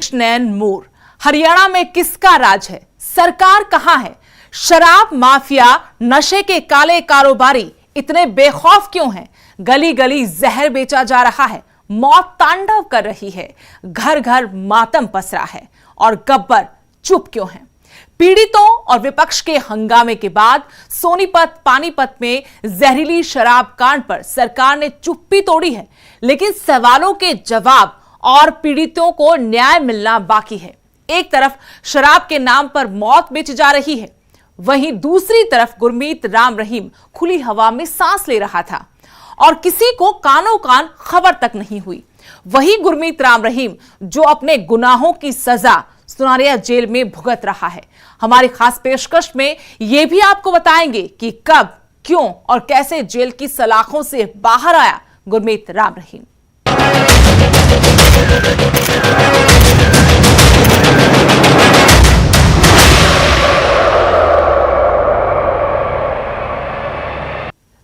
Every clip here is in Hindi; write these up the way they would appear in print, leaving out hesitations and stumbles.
बेचनैन मोर। हरियाणा में किसका राज है? सरकार कहां है? शराब माफिया, नशे के काले कारोबारी इतने बेखौफ क्यों हैं? गली गली जहर बेचा जा रहा है, मौत तांडव कर रही है, घर घर मातम पसरा है और गब्बर चुप क्यों है? पीड़ितों और विपक्ष के हंगामे के बाद सोनीपत पानीपत में जहरीली शराब कांड पर सरकार ने चुप्पी तोड़ी है, लेकिन सवालों के जवाब और पीड़ितों को न्याय मिलना बाकी है। एक तरफ शराब के नाम पर मौत बेची जा रही है, वहीं दूसरी तरफ गुरमीत राम रहीम खुली हवा में सांस ले रहा था और किसी को कानों कान खबर तक नहीं हुई। वही गुरमीत राम रहीम जो अपने गुनाहों की सजा सुनारिया जेल में भुगत रहा है। हमारी खास पेशकश में यह भी आपको बताएंगे कि कब, क्यों और कैसे जेल की सलाखों से बाहर आया गुरमीत राम रहीम।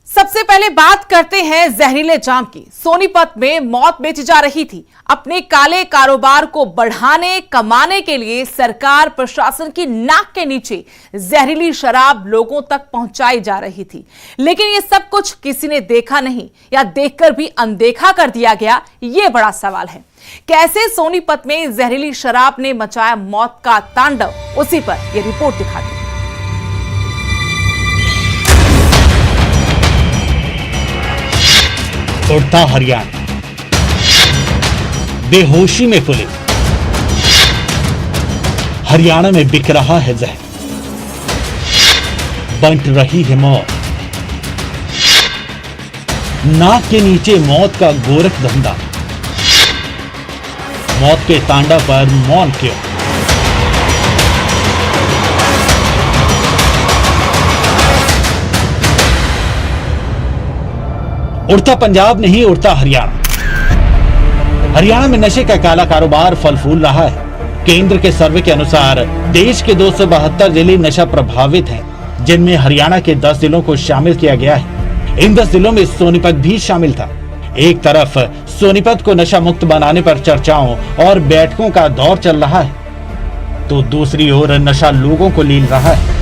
सबसे पहले बात करते हैं जहरीले जाम की। सोनीपत में मौत बेची जा रही थी। अपने काले कारोबार को बढ़ाने कमाने के लिए सरकार प्रशासन की नाक के नीचे जहरीली शराब लोगों तक पहुंचाई जा रही थी, लेकिन ये सब कुछ किसी ने देखा नहीं या देखकर भी अनदेखा कर दिया गया, ये बड़ा सवाल है। कैसे सोनीपत में जहरीली शराब ने मचाया मौत का तांडव, उसी पर यह रिपोर्ट दिखाती है। उड़ता हरियाणा, बेहोशी में पुलिस। हरियाणा में बिक रहा है जहर, बंट रही है मौत। नाक के नीचे मौत का गोरख धंधा। मौत के तांडव पर मौन क्यों? उड़ता पंजाब नहीं, उड़ता हरियाणा। हरियाणा में नशे का काला कारोबार फल फूल रहा है। केंद्र के सर्वे के अनुसार देश के 272 जिले नशा प्रभावित हैं, जिनमें हरियाणा के 10 जिलों को शामिल किया गया है। इन 10 जिलों में सोनीपत भी शामिल था। एक तरफ सोनीपत को नशा मुक्त बनाने पर चर्चाओं और बैठकों का दौर चल रहा है, तो दूसरी ओर नशा लोगों को लील रहा है।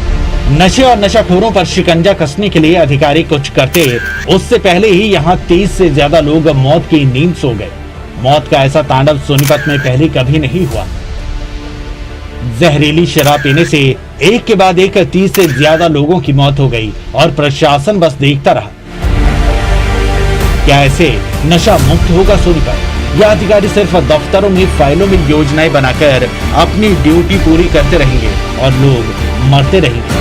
नशे और नशाखोरों पर शिकंजा कसने के लिए अधिकारी कुछ करते, उससे पहले ही यहाँ 30 से ज्यादा लोग मौत की नींद सो गए। मौत का ऐसा तांडव सोनीपत में पहले कभी नहीं हुआ। जहरीली शराब पीने से एक के बाद एक 30 से ज्यादा लोगों की मौत हो गई और प्रशासन बस देखता रहा। क्या ऐसे नशा मुक्त होगा सोनीपत, या अधिकारी सिर्फ दफ्तरों में फाइलों में योजनाएं बनाकर अपनी ड्यूटी पूरी करते रहेंगे और लोग मरते रहेंगे?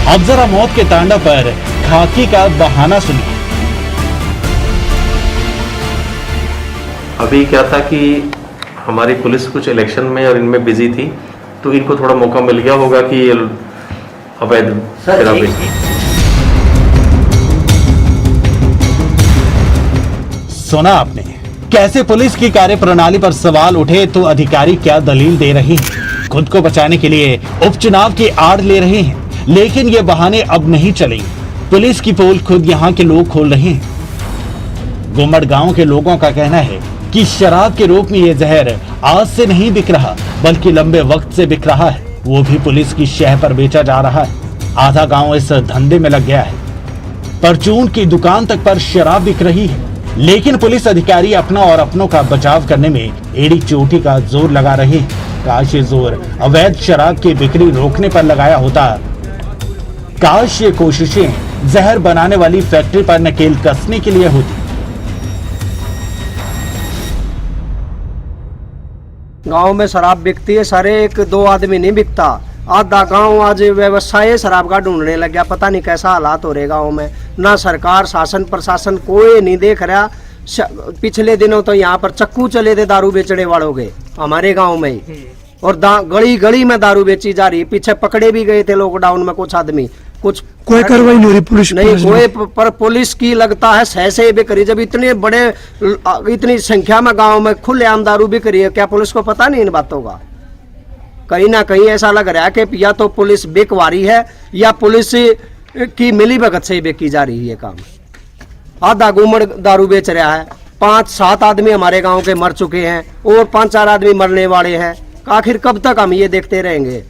अब जरा मौत के तांडव पर खाकी का बहाना सुनिए। अभी क्या था कि हमारी पुलिस कुछ इलेक्शन में और इनमें बिजी थी, तो इनको थोड़ा मौका मिल गया होगा कि अवैध शराब। सुना आपने कैसे पुलिस की कार्यप्रणाली पर सवाल उठे तो अधिकारी क्या दलील दे रहे हैं। खुद को बचाने के लिए उपचुनाव की आड़ ले रहे हैं, लेकिन ये बहाने अब नहीं चलेंगे। पुलिस की पोल खुद यहाँ के लोग खोल रहे हैं। गुम्मड़ गांव के लोगों का कहना है कि शराब के रूप में ये जहर आज से नहीं बिक रहा, बल्कि लंबे वक्त से बिक रहा है, वो भी पुलिस की शह पर बेचा जा रहा है। आधा गांव इस धंधे में लग गया है। परचून की दुकान तक पर शराब बिक रही है, लेकिन पुलिस अधिकारी अपना और अपनों का बचाव करने में एड़ी चोटी का जोर लगा रहे हैं। काश ये जोर अवैध शराब की बिक्री रोकने पर लगाया होता। काश ये कोशिशें जहर बनाने वाली फैक्ट्री पर नकेल कसने के लिए होती। गांव में शराब बिकती है, सारे एक दो आदमी नहीं बिकता। आधा गांव आज व्यवसाय शराब का ढूंढने लग गया। पता नहीं कैसा हालात हो रहे गांव में। ना सरकार शासन प्रशासन कोई नहीं देख रहा। पिछले दिनों तो यहाँ पर चक्कू चले थे दारू बेचने वालों के हमारे गांव में, और गली गली में दारू बेची जा रही। पीछे पकड़े भी गए थे लॉकडाउन में कुछ आदमी, कुछ कोई कार्रवाई नहीं हो रही पुलिस नहीं कोई पर पुलिस की लगता है सह बिक रही। जब इतने बड़े इतनी संख्या में गांव में खुलेआम दारू बिक रही है, क्या पुलिस को पता नहीं इन बातों का? कहीं ना कहीं ऐसा लग रहा है कि या तो पुलिस बिकवारी है या पुलिस की मिली भगत से बेची जा रही है काम। आधा गुम्मड़ दारू बेच रहा है, 5-7 आदमी हमारे गांव के मर चुके हैं और 5-4 आदमी मरने वाले हैं। आखिर कब तक हम ये देखते रहेंगे?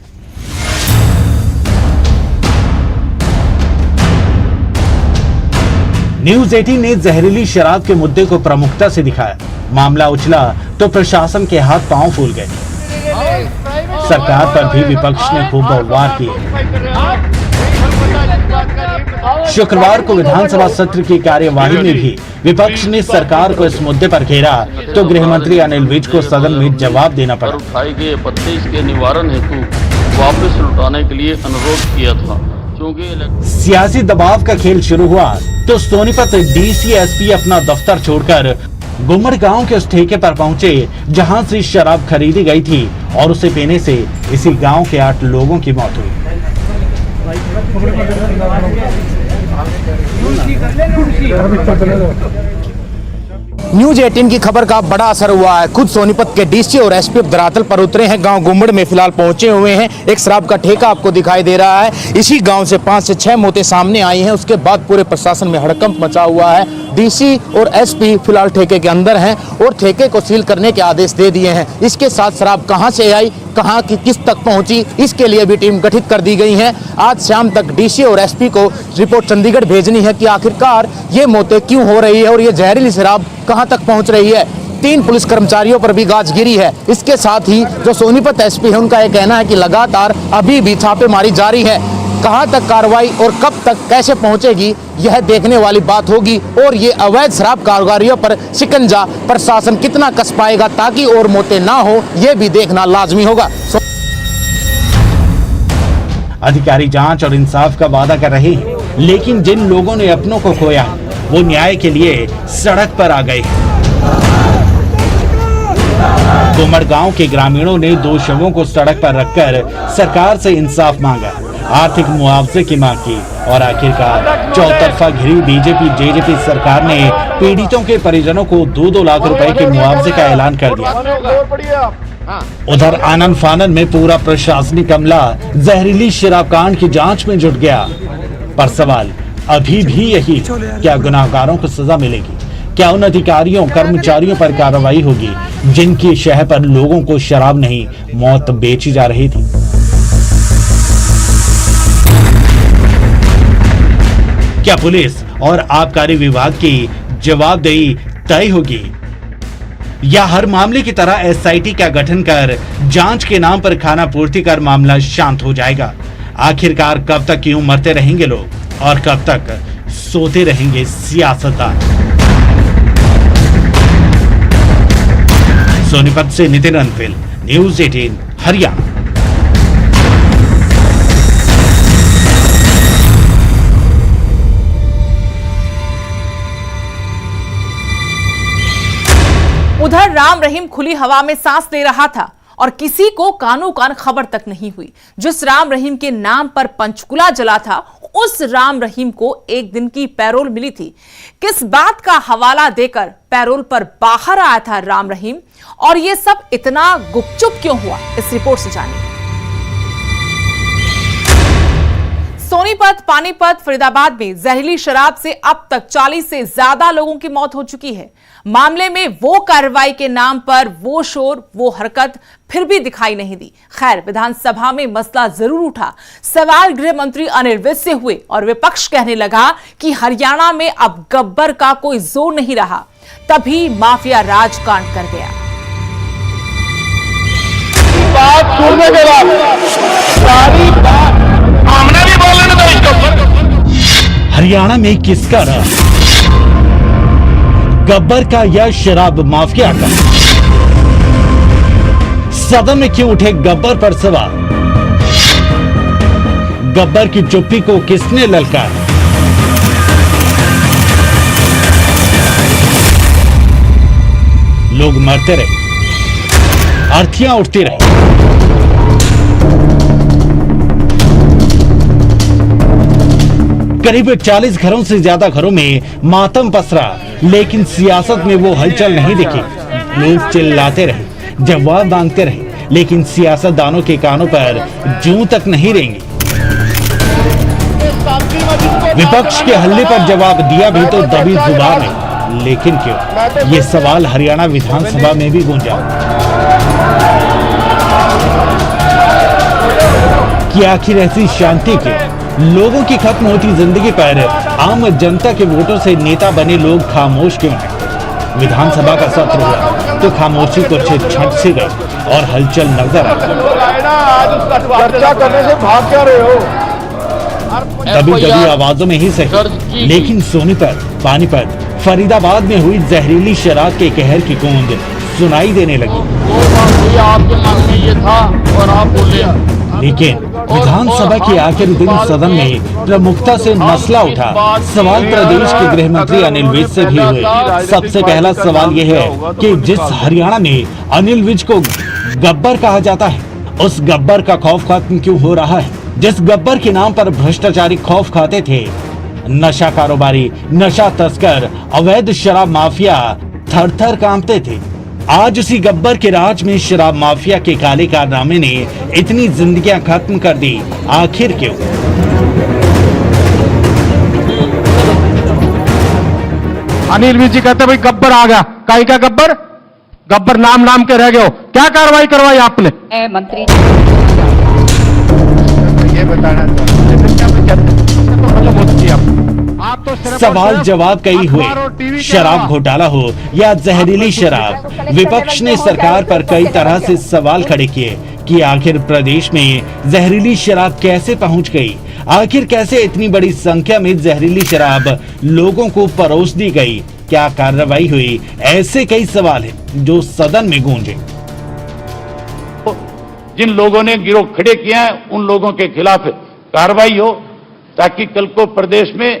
न्यूज 18 ने जहरीली शराब के मुद्दे को प्रमुखता से दिखाया। मामला उछला तो प्रशासन के हाथ पांव फूल गए। सरकार पर भी विपक्ष ने खूब वार किए। शुक्रवार को विधानसभा सत्र की कार्यवाही में भी विपक्ष ने सरकार को इस मुद्दे पर घेरा तो गृह मंत्री अनिल विज को सदन में जवाब देना पड़ा। उठाए गए आपत्ति इसके निवारण हेतु वापस लौटाने के लिए अनुरोध किया था। क्योंकि सियासी दबाव का खेल शुरू हुआ तो सोनीपत डीसीएसपी अपना दफ्तर छोड़कर गुम्मड़ गांव के उस ठेके पर पहुंचे जहां से शराब खरीदी गई थी और उसे पीने से इसी गांव के 8 लोगों की मौत हुई। न्यूज 18 की खबर का बड़ा असर हुआ है। खुद सोनीपत के डीसी और एसपी धरातल पर उतरे हैं, गांव गुम्मड़ में फिलहाल पहुंचे हुए हैं। एक शराब का ठेका आपको दिखाई दे रहा है। इसी गांव से 5 से 6 मौतें सामने आई हैं। उसके बाद पूरे प्रशासन में हड़कंप मचा हुआ है। डीसी और एसपी फिलहाल ठेके के अंदर हैं और ठेके को सील करने के आदेश दे दिए हैं। इसके साथ शराब कहां से आई, कहां की किस तक पहुंची, इसके लिए भी टीम गठित कर दी गई है। आज शाम तक डीसी और एसपी को रिपोर्ट चंडीगढ़ भेजनी है कि आखिरकार ये मौतें क्यों हो रही है और ये जहरीली शराब कहां तक पहुंच रही है। 3 पुलिस कर्मचारियों पर भी गाज गिरी है। इसके साथ ही जो सोनीपत एसपी है उनका यह कहना है कि लगातार अभी भी छापेमारी जारी है। कहां तक कार्रवाई और कब तक कैसे पहुंचेगी यह देखने वाली बात होगी और ये अवैध शराब कारोबारियों पर शिकंजा प्रशासन कितना कस पाएगा ताकि और मौतें ना हो, यह भी देखना लाजमी होगा। अधिकारी जांच और इंसाफ का वादा कर रहे हैं, लेकिन जिन लोगों ने अपनों को खोया वो न्याय के लिए सड़क पर आ गए। गुम्मड़ गांव के ग्रामीणों ने 2 शवों को सड़क पर रखकर सरकार से इंसाफ मांगा, आर्थिक मुआवजे की मांग की और आखिरकार चौतरफा घिरी बीजेपी जेजेपी सरकार ने पीड़ितों के परिजनों को 2-2 लाख रुपए के मुआवजे का ऐलान कर दिया। उधर आनन फानन में पूरा प्रशासनिक अमला जहरीली शराब कांड की जांच में जुट गया। पर सवाल अभी भी यही, क्या गुनाहगारों को सजा मिलेगी? क्या उन अधिकारियों कर्मचारियों पर कार्रवाई होगी जिनकी शह पर लोगों को शराब नहीं मौत बेची जा रही थी? क्या पुलिस और आबकारी विभाग की जवाबदेही तय होगी या हर मामले की तरह एसआईटी का गठन कर जांच के नाम पर खाना पूर्ति कर मामला शांत हो जाएगा? आखिरकार कब तक यूं मरते रहेंगे लोग और कब तक सोते रहेंगे सियासतदान? सोनीपत से नितिन अनफिल, न्यूज 18 हरियाणा। उधर राम रहीम खुली हवा में सांस ले रहा था और किसी को कानो कान खबर तक नहीं हुई। जिस राम रहीम के नाम पर पंचकुला जला था उस राम रहीम को 1 दिन की पैरोल मिली थी। किस बात का हवाला देकर पैरोल पर बाहर आया था राम रहीम और यह सब इतना गुपचुप क्यों हुआ, इस रिपोर्ट से जानिए। सोनीपत, पानीपत, फरीदाबाद में जहरीली शराब से अब तक 40 से ज्यादा लोगों की मौत हो चुकी है। मामले में वो कार्रवाई के नाम पर वो शोर, वो हरकत फिर भी दिखाई नहीं दी। खैर, विधानसभा में मसला जरूर उठा। सवाल गृह मंत्री अनिल विज से हुए और विपक्ष कहने लगा कि हरियाणा में अब गब्बर का कोई जोर नहीं रहा। तभी माफिया राज कांड कर गया। बात सुनने के बाद सारी बात सामने भी बोलने दो इसको। हरियाणा में किसका राज? गब्बर का या शराब माफिया का? सदन में क्यों उठे गब्बर पर सवाल? गब्बर की चुप्पी को किसने ललकारा? लोग मरते रहे, अर्थियां उठती रही। करीब 40 घरों से ज्यादा घरों में मातम पसरा, लेकिन सियासत में वो हलचल नहीं दिखी। लोग चिल्लाते रहे, जवाब मांगते रहे, लेकिन सियासतदानों के कानों पर जूं तक नहीं रेंगी। विपक्ष के हल्ले पर जवाब दिया भी तो दबी जुबान है। लेकिन क्यों? ये सवाल हरियाणा विधानसभा में भी गूंजा कि आखिर ऐसी शांति क्यों? लोगों की खत्म होती जिंदगी पर आम जनता के वोटों से नेता बने लोग खामोश क्यों हैं? विधानसभा का सत्र हुआ तो खामोशी कुछ छट सी गई और हलचल नजर आई। चर्चा करने से भाग क्या रहे हो? कभी कभी आवाजों में ही सही, लेकिन सोनीपत, पानीपत, फरीदाबाद में हुई जहरीली शराब के कहर की गूंज सुनाई देने लगी। आपके मन में ये था और आप बोले। लेकिन विधानसभा के आखिरी दिन सदन में प्रमुखता से मसला उठा। सवाल प्रदेश के गृह मंत्री अनिल विज से भी हुए। सबसे पहला सवाल यह है कि जिस हरियाणा में अनिल विज को गब्बर कहा जाता है, उस गब्बर का खौफ खत्म क्यों हो रहा है? जिस गब्बर के नाम पर भ्रष्टाचारी खौफ खाते थे, नशा कारोबारी, नशा तस्कर, अवैध शराब माफिया थर थर कांपते थे। आज उसी गब्बर के राज में शराब माफिया के काले कारनामे ने इतनी जिंदगियां खत्म कर दी। आखिर क्यों? अनिल विज जी कहते भाई गब्बर आ गया। कहीं का गब्बर? गब्बर नाम के रह गए हो। क्या कार्रवाई करवाई आपने? मंत्री ये बताना आप तो सवाल जवाब कई हुए। शराब घोटाला हो या जहरीली शराब, विपक्ष ने सरकार पर कई तरह से सवाल खड़े किए कि आखिर प्रदेश में जहरीली शराब कैसे पहुंच गई? आखिर कैसे इतनी बड़ी संख्या में जहरीली शराब लोगों को परोस दी गई? क्या कार्रवाई हुई? ऐसे कई सवाल हैं जो सदन में गूंजे। जिन लोगों ने गिरोह खड़े किए हैं उन लोगों के खिलाफ कार्रवाई हो, ताकि कल को प्रदेश में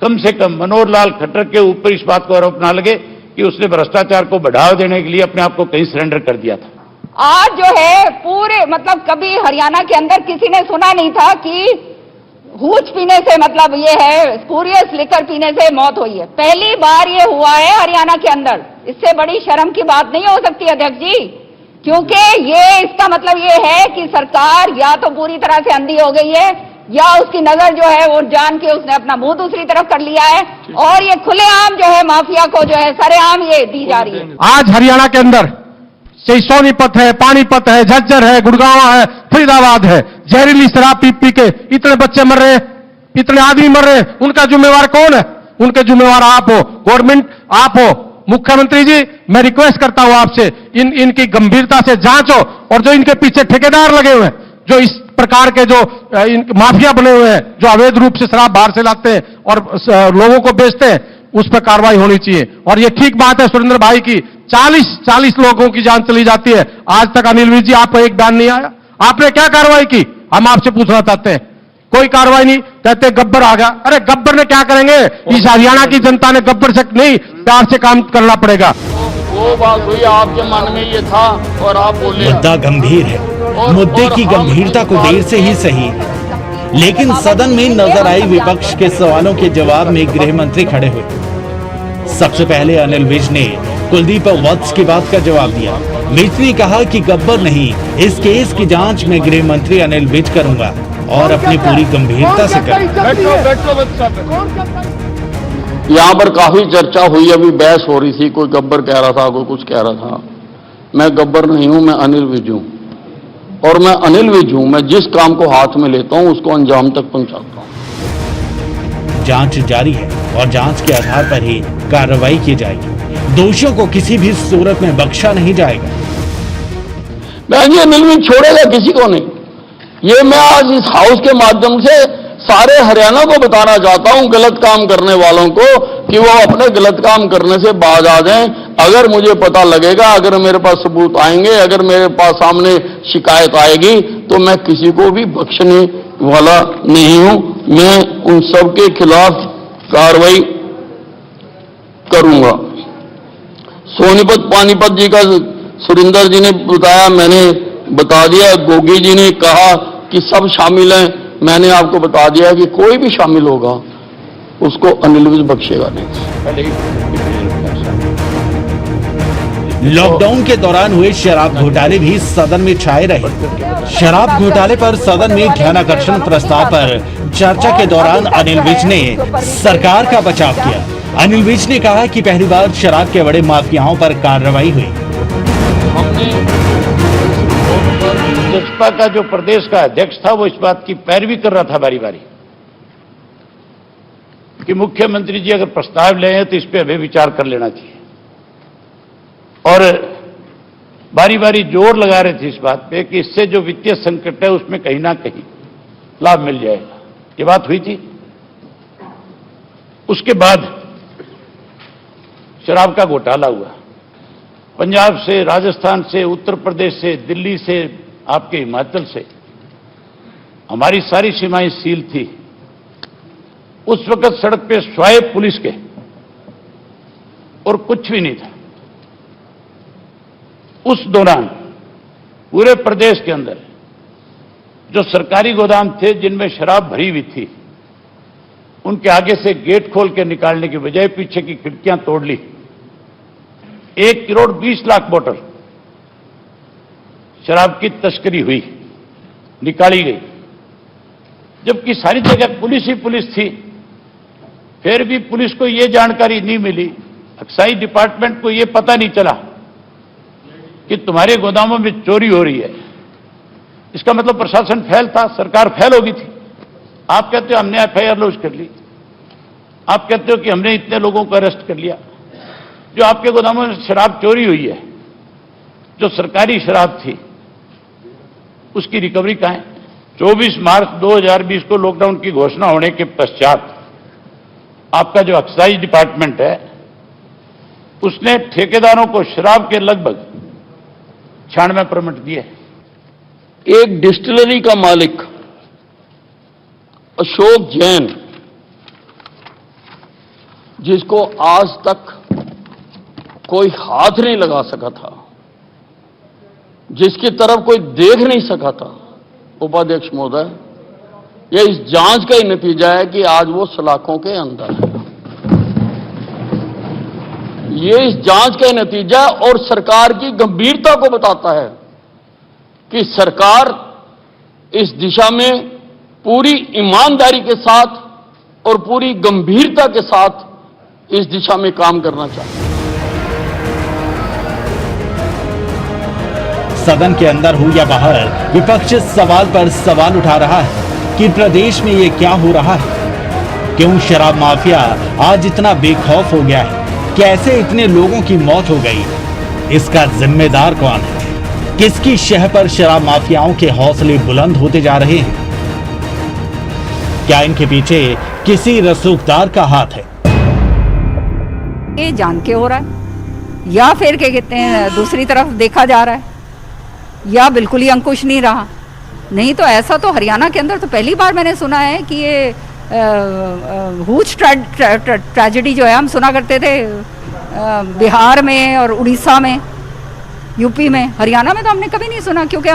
कम से कम मनोहर लाल खट्टर के ऊपर इस बात को आरोप ना लगे कि उसने भ्रष्टाचार को बढ़ावा देने के लिए अपने आप को कहीं सरेंडर कर दिया था। आज जो है पूरे मतलब कभी हरियाणा के अंदर किसी ने सुना नहीं था कि हूच पीने से मतलब ये है स्पूरियस लिकर पीने से मौत हुई है। पहली बार ये हुआ है हरियाणा के अंदर। इससे बड़ी शर्म की बात नहीं हो सकती अध्यक्ष जी, क्योंकि ये इसका मतलब ये है कि सरकार या तो पूरी तरह से अंधी हो गई है या उसकी नजर जो है वो जान के उसने अपना मुंह दूसरी तरफ कर लिया है और ये खुलेआम जो है माफिया को जो है सरेआम ये दी जा रही है। आज हरियाणा के अंदर से सोनीपत है, पानीपत है, झज्जर है, गुड़गांव है, फरीदाबाद है, जहरीली शराब पी के इतने बच्चे मर रहे हैं, इतने आदमी मर रहे हैं। उनका जिम्मेवार कौन है? उनके जिम्मेवार आप हो, गवर्नमेंट आप हो। मुख्यमंत्री जी, मैं रिक्वेस्ट करता हूं आपसे इनकी गंभीरता से जांच हो और जो इनके पीछे ठेकेदार लगे हुए हैं, जो इस प्रकार के जो माफिया बने हुए हैं, जो अवैध रूप से शराब बाहर से लाते हैं और लोगों को बेचते हैं, उस पर कार्रवाई होनी चाहिए। और ये ठीक बात है सुरेंद्र भाई की, 40 लोगों की जान चली जाती है। आज तक अनिल विज जी आपको एक बयान नहीं आया। आपने क्या कार्रवाई की? हम आपसे पूछना चाहते हैं। कोई कार्रवाई नहीं। कहते गब्बर आ गया। अरे गब्बर ने क्या करेंगे? इस हरियाणा की जनता ने गब्बर से नहीं, प्यार से काम करना पड़ेगा। वो बात हुई, आपके मन में ये था और आप बोले। मुद्दा गंभीर है। मुद्दे की गंभीरता को देर से ही सही, लेकिन सदन में नजर आई विपक्ष के सवालों के जवाब में गृह मंत्री खड़े हुए। सबसे पहले अनिल विज ने कुलदीप वत्स की बात का जवाब दिया। विज ने कहा कि गब्बर नहीं, इस केस की जांच में गृह मंत्री अनिल विज करूंगा और अपनी पूरी गंभीरता से करूंगा। यहाँ पर काफी चर्चा हुई, अभी बहस हो रही थी, कोई गब्बर कह रहा था, कोई कुछ कह रहा था। मैं गब्बर नहीं हूं, मैं अनिल विज हूं। और मैं अनिल विज हूं, मैं जिस काम को हाथ में लेता हूं उसको अंजाम तक पहुंचाता हूं। जांच जारी है और जांच के आधार पर ही कार्रवाई की जाएगी। दोषियों को किसी भी सूरत में बख्शा नहीं जाएगा। मैं जी अनिल विज छोड़ेगा किसी को नहीं। ये मैं आज इस हाउस के माध्यम से सारे हरियाणा को बताना चाहता हूं, गलत काम करने वालों को, कि वो अपने गलत काम करने से बाज आ जाएं। अगर मुझे पता लगेगा, अगर मेरे पास सबूत आएंगे, अगर मेरे पास सामने शिकायत आएगी, तो मैं किसी को भी बख्शने वाला नहीं हूं। मैं उन सब के खिलाफ कार्रवाई करूंगा। सोनीपत पानीपत जी का सुरेंद्र जी ने बताया, मैंने बता दिया। गोगी जी ने कहा कि सब शामिल हैं, मैंने आपको बता दिया कि कोई भी शामिल होगा उसको अनिल विज बख्शेगा नहीं। लॉकडाउन के दौरान हुए शराब घोटाले भी सदन में छाए रहे। शराब घोटाले पर सदन में ध्यानाकर्षण प्रस्ताव पर चर्चा के दौरान अनिल विज ने सरकार का बचाव किया। अनिल विज ने कहा कि पहली बार शराब के बड़े माफियाओं पर कार्रवाई हुई। हमने जसपा का जो प्रदेश का अध्यक्ष था वो इस बात की पैरवी कर रहा था बारी बारी कि मुख्यमंत्री जी अगर प्रस्ताव ले हैं तो इस पे अभी विचार कर लेना चाहिए, और बारी बारी जोर लगा रहे थे इस बात पे कि इससे जो वित्तीय संकट है उसमें कहीं ना कहीं लाभ मिल जाएगा। ये बात हुई थी। उसके बाद शराब का घोटाला हुआ, पंजाब से, राजस्थान से, उत्तर प्रदेश से, दिल्ली से, आपके हिमाचल से, हमारी सारी सीमाएं सील थी। उस वक्त सड़क पे स्वाय पुलिस के और कुछ भी नहीं था। उस दौरान पूरे प्रदेश के अंदर जो सरकारी गोदाम थे जिनमें शराब भरी हुई थी, उनके आगे से गेट खोल के निकालने की बजाय पीछे की खिड़कियां तोड़ ली। 1,20,00,000 बोतल शराब की तस्करी हुई, निकाली गई, जबकि सारी जगह पुलिस ही पुलिस थी। फिर भी पुलिस को यह जानकारी नहीं मिली, एक्साइज डिपार्टमेंट को यह पता नहीं चला कि तुम्हारे गोदामों में चोरी हो रही है। इसका मतलब प्रशासन फेल था, सरकार फेल हो गई थी। आप कहते हो हमने एफआईआर लॉन्च कर ली, आप कहते हो कि हमने इतने लोगों को अरेस्ट कर लिया। जो आपके गोदामों में शराब चोरी हुई है, जो सरकारी शराब थी, उसकी रिकवरी कहां है? 24 मार्च 2020 को लॉकडाउन की घोषणा होने के पश्चात आपका जो एक्साइज डिपार्टमेंट है उसने ठेकेदारों को शराब के लगभग 96 परमिट दिए। एक डिस्टिलरी का मालिक अशोक जैन, जिसको आज तक कोई हाथ नहीं लगा सका था, जिसकी तरफ कोई देख नहीं सका था, उपाध्यक्ष महोदय, यह इस जांच का ही नतीजा है कि आज वो सलाखों के अंदर है। ये इस जांच का ही नतीजा और सरकार की गंभीरता को बताता है कि सरकार इस दिशा में पूरी ईमानदारी के साथ और पूरी गंभीरता के साथ इस दिशा में काम करना चाहती है। सदन के अंदर हो या बाहर, विपक्ष सवाल पर सवाल उठा रहा है कि प्रदेश में ये क्या हो रहा है। क्यों शराब माफिया आज इतना बेखौफ हो गया है? कैसे इतने लोगों की मौत हो गई? इसका जिम्मेदार कौन है? किसकी शह पर शराब माफियाओं के हौसले बुलंद होते जा रहे हैं? क्या इनके पीछे किसी रसूखदार का हाथ है? ये जान के हो रहा है या फिर क्या कहते हैं दूसरी तरफ देखा जा रहा है, या बिल्कुल ही अंकुश नहीं रहा। नहीं तो ऐसा तो हरियाणा के अंदर तो पहली बार मैंने सुना है कि ये हुज ट्रेजेडी जो है हम सुना करते थे बिहार में और उड़ीसा में, यूपी में, हरियाणा में तो हमने कभी नहीं सुना, क्योंकि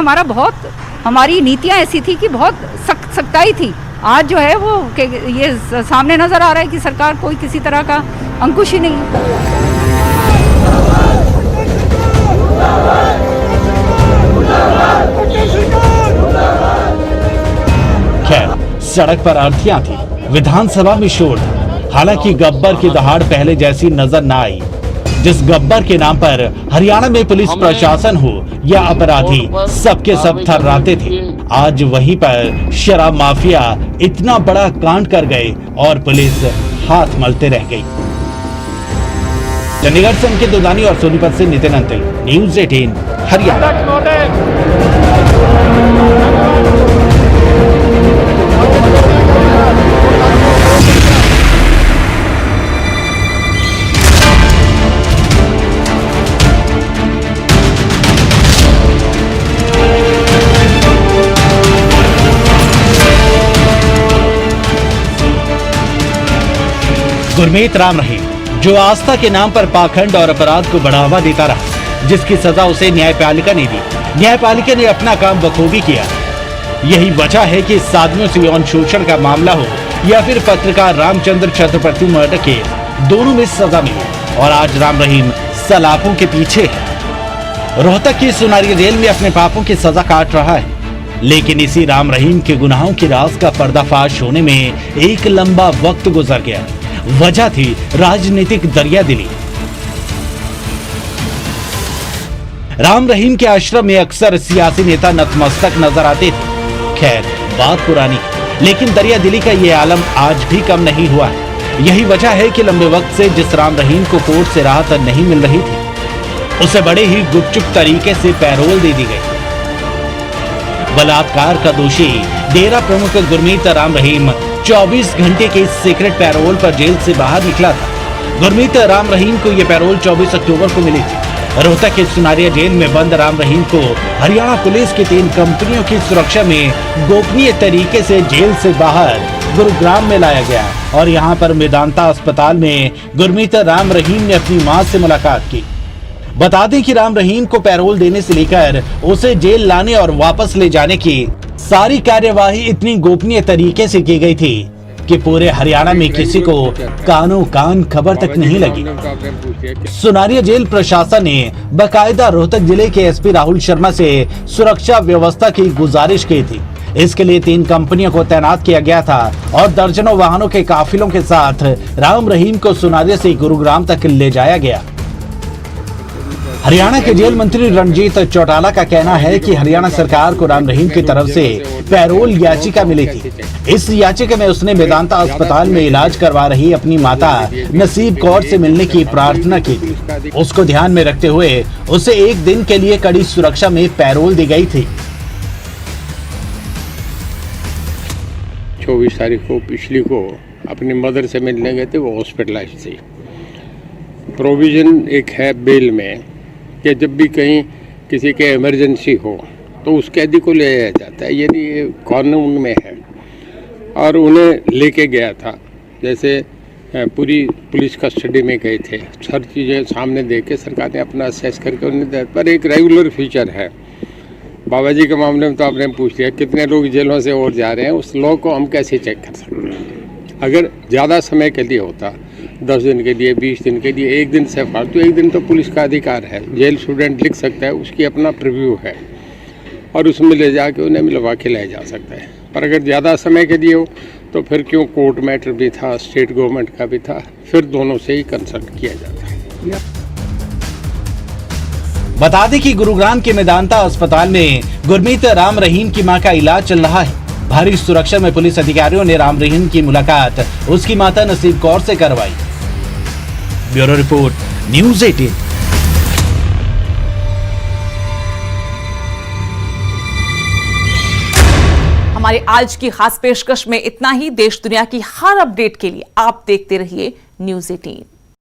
हमारी नीतियां ऐसी थी कि बहुत सख्ताई थी। आज जो है वो ये सामने नजर आ रहा है कि सरकार कोई किसी तरह का अंकुश ही नहीं है। खैर, सड़क पर आरतियां थी, विधानसभा में शोर था। हालांकि गब्बर की दहाड़ पहले जैसी नजर न आई। जिस गब्बर के नाम पर हरियाणा में पुलिस प्रशासन हो या अपराधी, सबके सब थर्राते थे। आज वहीं पर शराब माफिया इतना बड़ा कांड कर गए और पुलिस हाथ मलते रह गई। चंडीगढ़ से अंकित दुधानी और सोनीपत से नितिन अंतिल, न्यूज़ 18 हरियाणा। गुरमीत राम रहीम, जो आस्था के नाम पर पाखंड और अपराध को बढ़ावा देता रहा, जिसकी सजा उसे न्यायपालिका ने दी। न्यायपालिका ने अपना काम बखूबी किया। यही वजह है कि साधुओं से यौन शोषण का मामला हो या फिर पत्रकार रामचंद्र छत्रपति मर्डर केस, दोनों में सजा मिली और आज राम रहीम सलाखों के पीछे है। रोहतक की सुनारी जेल में अपने पापों की सजा काट रहा है, लेकिन इसी राम रहीम के गुनाहों के राज का पर्दाफाश होने में एक लंबा वक्त गुजर गया। वजह थी राजनीतिक दरियादिली। राम रहीम के आश्रम में अक्सर सियासी नेता नतमस्तक नजर आते थे। खैर, बात पुरानी, लेकिन दरियादिली का ये आलम आज भी कम नहीं हुआ है। यही वजह है कि लंबे वक्त से जिस राम रहीम को कोर्ट से राहत नहीं मिल रही थी, उसे बड़े ही गुपचुप तरीके से पैरोल दे दी गई। बलात्कार का दोषी डेरा प्रमुख गुरमीत राम रहीम 24 घंटे के सीक्रेट पैरोल पर जेल से बाहर निकला था। गुरमीत राम रहीम को यह पैरोल 24 अक्टूबर को मिली थी। रोहतक के सुनारिया जेल में बंद राम रहीम को हरियाणा पुलिस की 3 कंपनियों की सुरक्षा में गोपनीय तरीके से जेल से बाहर गुरुग्राम में लाया गया और यहां पर मेदांता अस्पताल में गुरमीत राम रहीम ने अपनी मां से मुलाकात की। बता दें कि राम रहीम को पैरोल देने से लेकर उसे जेल लाने और वापस ले जाने की सारी कार्यवाही इतनी गोपनीय तरीके से की गई थी कि पूरे हरियाणा में किसी को कानो कान खबर तक नहीं लगी। सुनारिया जेल प्रशासन ने बकायदा रोहतक जिले के एसपी राहुल शर्मा से सुरक्षा व्यवस्था की गुजारिश की थी। इसके लिए 3 कंपनियों को तैनात किया गया था और दर्जनों वाहनों के काफिलों के साथ राम रहीम को सुनारिया से गुरुग्राम तक ले जाया गया। हरियाणा के जेल मंत्री रणजीत चौटाला का कहना है कि हरियाणा सरकार को राम रहीम की तरफ से पैरोल याचिका मिली थी। इस याचिका में उसने मेदांता अस्पताल में इलाज करवा रही अपनी माता नसीब कौर से मिलने की प्रार्थना की थी। उसको ध्यान में रखते हुए उसे 1 दिन के लिए कड़ी सुरक्षा में पैरोल दी गई थी। 24 तारीख को पिछली को अपनी मदर से मिलने गए थे, वो हॉस्पिटलाइज थी। प्रोविजन एक है बेल में कि जब भी कहीं किसी के इमरजेंसी हो तो उस कैदी को ले जाया जाता है, यदि ये कानून में है। और उन्हें लेके गया था, जैसे पूरी पुलिस कस्टडी में गए थे, हर चीज़ें सामने देख के सरकार ने अपना असेस करके उन्हें, पर एक रेगुलर फीचर है। बाबा जी के मामले में तो आपने पूछ लिया कितने लोग जेलों से और जा रहे हैं, उस लॉ को हम कैसे चेक कर सकते हैं। अगर ज़्यादा समय के लिए होता, 10 दिन के लिए, 20 दिन के लिए, 1 दिन से फालतू, 1 दिन तो पुलिस का अधिकार है, जेल स्टूडेंट लिख सकता है, उसकी अपना प्रीव्यू है और उसमें ले जाके उन्हें मिलवा के ले जा सकता है। पर अगर ज़्यादा समय के लिए हो तो फिर क्यों, कोर्ट मैटर भी था, स्टेट गवर्नमेंट का भी था, फिर दोनों से ही कंसल्ट किया जाता है। बता दें कि गुरुग्राम के मेदांता अस्पताल में गुरमीत राम रहीम की मां का इलाज चल रहा है। भारी सुरक्षा में पुलिस अधिकारियों ने राम रहीम की मुलाकात उसकी माता नसीब कौर से करवाई। Bureau report, news 18। हमारी आज की खास पेशकश में इतना ही। देश दुनिया की हर अपडेट के लिए आप देखते रहिए न्यूज़ 18।